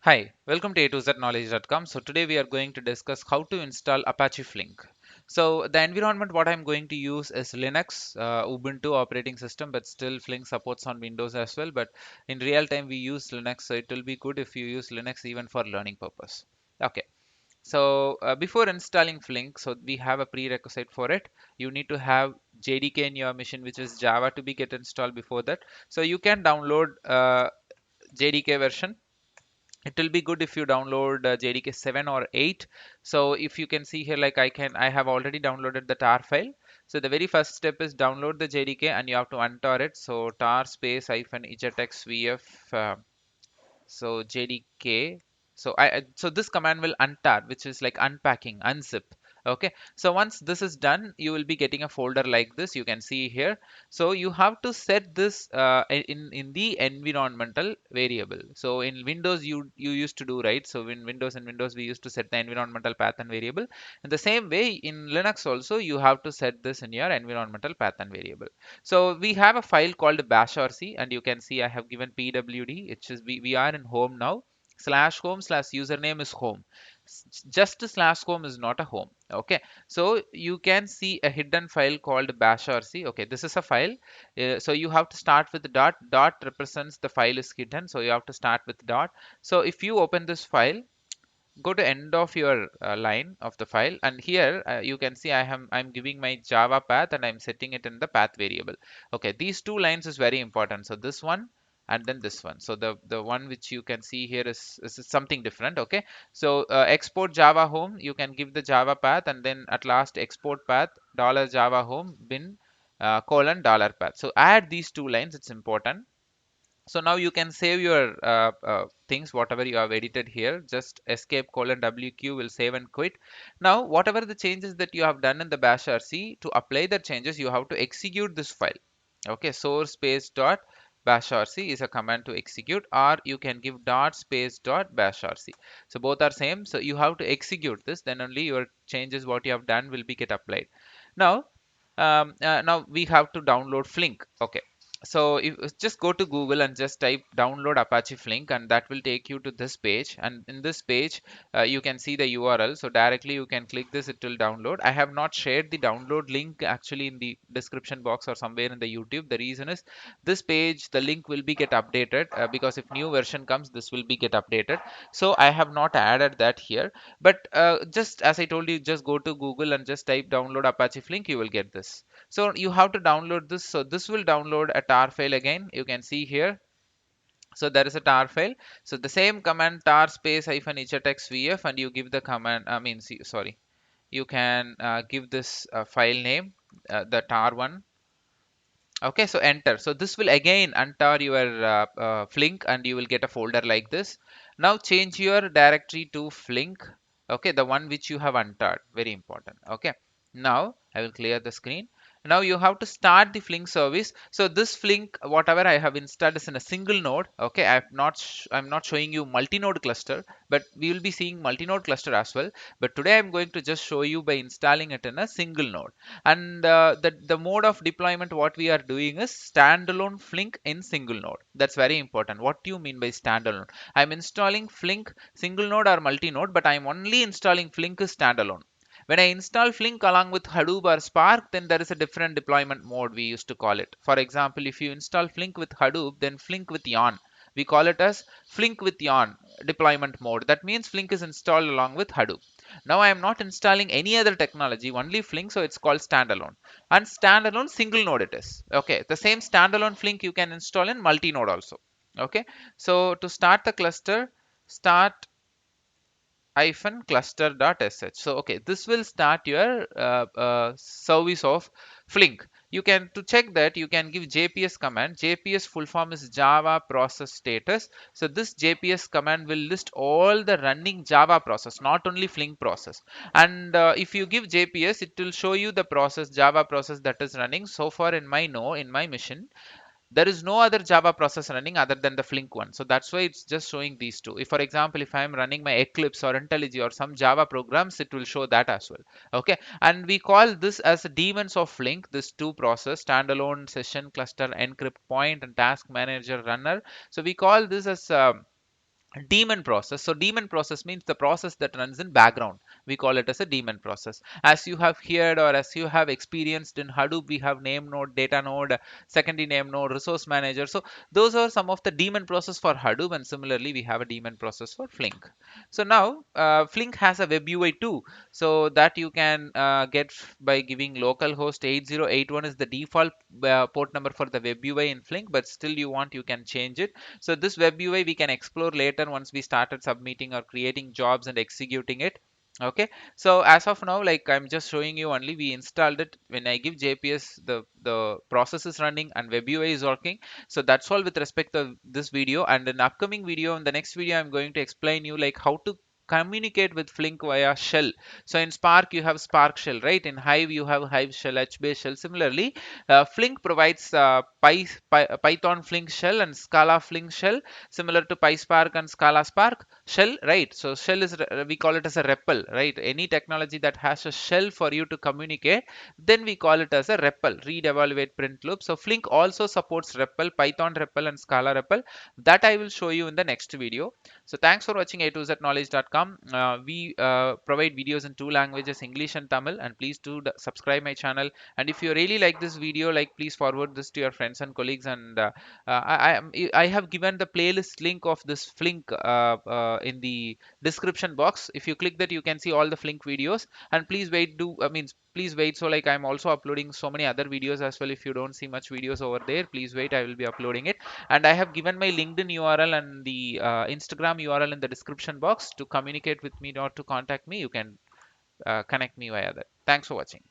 Hi, welcome to A2ZKnowledge.com. So today we are going to discuss how to install Apache Flink. So the environment what I'm going to use is Linux, Ubuntu operating system, but still Flink supports on Windows as well. But in real time we use Linux, so it will be good if you use Linux even for learning purpose. Okay. So before installing Flink, so we have a prerequisite for it. You need to have JDK in your machine, which is Java to be get installed before that. So you can download JDK version. It will be good if you download JDK 7 or 8. So if you can see here, like I have already downloaded the tar file. So the very first step is download the JDK and you have to untar it. So tar space hyphen ejectxvf so JDK. So this command will untar, which is like unpacking, unzip. Okay. So once this is done, you will be getting a folder like this. You can see here. So you have to set this in the environmental variable. So in Windows, you used to do, right. So in Windows we used to set the environmental path and variable. In the same way, in Linux also you have to set this in your environmental path and variable. So we have a file called bashrc, and you can see I have given pwd. We are in home now. Slash home slash username is home. Just slash home is not a home. Okay. So you can see a hidden file called bashrc. Okay, this is a file. So you have to start with dot. Dot represents the file is hidden. So you have to start with dot. So if you open this file, go to end of your line of the file, and here you can see I'm giving my Java path and I'm setting it in the path variable. Okay, these two lines is very important. So this one and then this one. So the one which you can see here is something different. Okay. So export Java home, you can give the Java path, and then at last export path dollar Java home bin colon dollar path. So add these two lines, it's important. So now you can save your things, whatever you have edited here. Just escape colon WQ will save and quit. Now, whatever the changes that you have done in the bash RC, to apply the changes, you have to execute this file. Okay, source space dot bash RC is a command to execute, or you can give dot space dot bash RC. So both are same. So you have to execute this, then only your changes what you have done will be get applied. Now, now we have to download Flink. Okay, so if just go to Google and just type download Apache Flink, and that will take you to this page. And in this page, you can see the URL. So directly you can click this, it will download. I have not shared the download link actually in the description box or somewhere in the YouTube. The reason is this page, the link will be get updated because if new version comes, this will be get updated. So I have not added that here. But just as I told you, just go to Google and just type download Apache Flink, you will get this. So you have to download this. So this will download a tar file again. You can see here. So there is a tar file. So the same command tar space hyphen ejectxvf, and you give the command. Sorry. You can give this file name, the tar one. Okay, so enter. So this will again untar your Flink, and you will get a folder like this. Now change your directory to Flink. Okay, the one which you have untarred. Very important. Okay. Now I will clear the screen. Now you have to start the Flink service. So this Flink, whatever I have installed, is in a single node. Okay, I'm not showing you multi-node cluster, but we will be seeing multi-node cluster as well. But today I'm going to just show you by installing it in a single node. And the mode of deployment what we are doing is standalone Flink in single node. That's very important. What do you mean by standalone? I'm installing Flink single node or multi node, but I'm only installing Flink is standalone. When I install Flink along with Hadoop or Spark, then there is a different deployment mode we used to call it. For example, if you install Flink with Hadoop, then Flink with Yarn. We call it as Flink with Yarn deployment mode. That means Flink is installed along with Hadoop. Now I am not installing any other technology, only Flink, so it's called standalone. And standalone single node it is. Okay, the same standalone Flink you can install in multi-node also. Okay, so to start the cluster, start hyphen cluster.sh. So okay, this will start your service of Flink. You can, to check that, you can give jps command. Jps full form is Java process status. So this jps command will list all the running Java process, not only Flink process. And if you give jps, it will show you the process, Java process that is running. So far in my in my mission, there is no other Java process running other than the Flink one. So that's why it's just showing these two. If, for example, if I'm running my Eclipse or IntelliJ or some Java programs, it will show that as well. Okay. And we call this as demons of Flink, this two process, standalone, session, cluster, encrypt, point, and task manager runner. So we call this as Daemon process. So daemon process means the process that runs in background. We call it as a daemon process. As you have heard or as you have experienced in Hadoop, we have name node, data node, secondary name node, resource manager. So those are some of the daemon process for Hadoop, and similarly we have a daemon process for Flink. So now Flink has a web UI too, so that you can get by giving localhost 8081 is the default port number for the web UI in Flink, but still you want, you can change it. So this web UI we can explore later once we started submitting or creating jobs and executing it. Okay, so as of now, like I'm just showing you only we installed it. When I give JPS, the process is running and web UI is working. So that's all with respect to this video. And in upcoming video, in the next video, I'm going to explain you like how to communicate with Flink via shell. So in Spark you have Spark shell, right? In Hive you have Hive shell, HBase shell. Similarly, Flink provides Python Flink shell and Scala Flink shell, similar to PySpark and Scala Spark shell, right? So shell is we call it as a REPL, right? Any technology that has a shell for you to communicate, then we call it as a REPL, read, evaluate, print loop. So Flink also supports REPL, Python REPL, and Scala REPL. That I will show you in the next video. So thanks for watching a2znowledge.com. We provide videos in two languages, English and Tamil, and please do subscribe my channel. And if you really like this video, like please forward this to your friends and colleagues. And I have given the playlist link of this Flink in the description box. If you click that, you can see all the Flink videos. And please wait, do means please wait. So like I'm also uploading so many other videos as well. If you don't see much videos over there, please wait, I will be uploading it. And I have given my LinkedIn URL and the Instagram URL in the description box. To communicate with me or to contact me, you can connect me via that. Thanks for watching.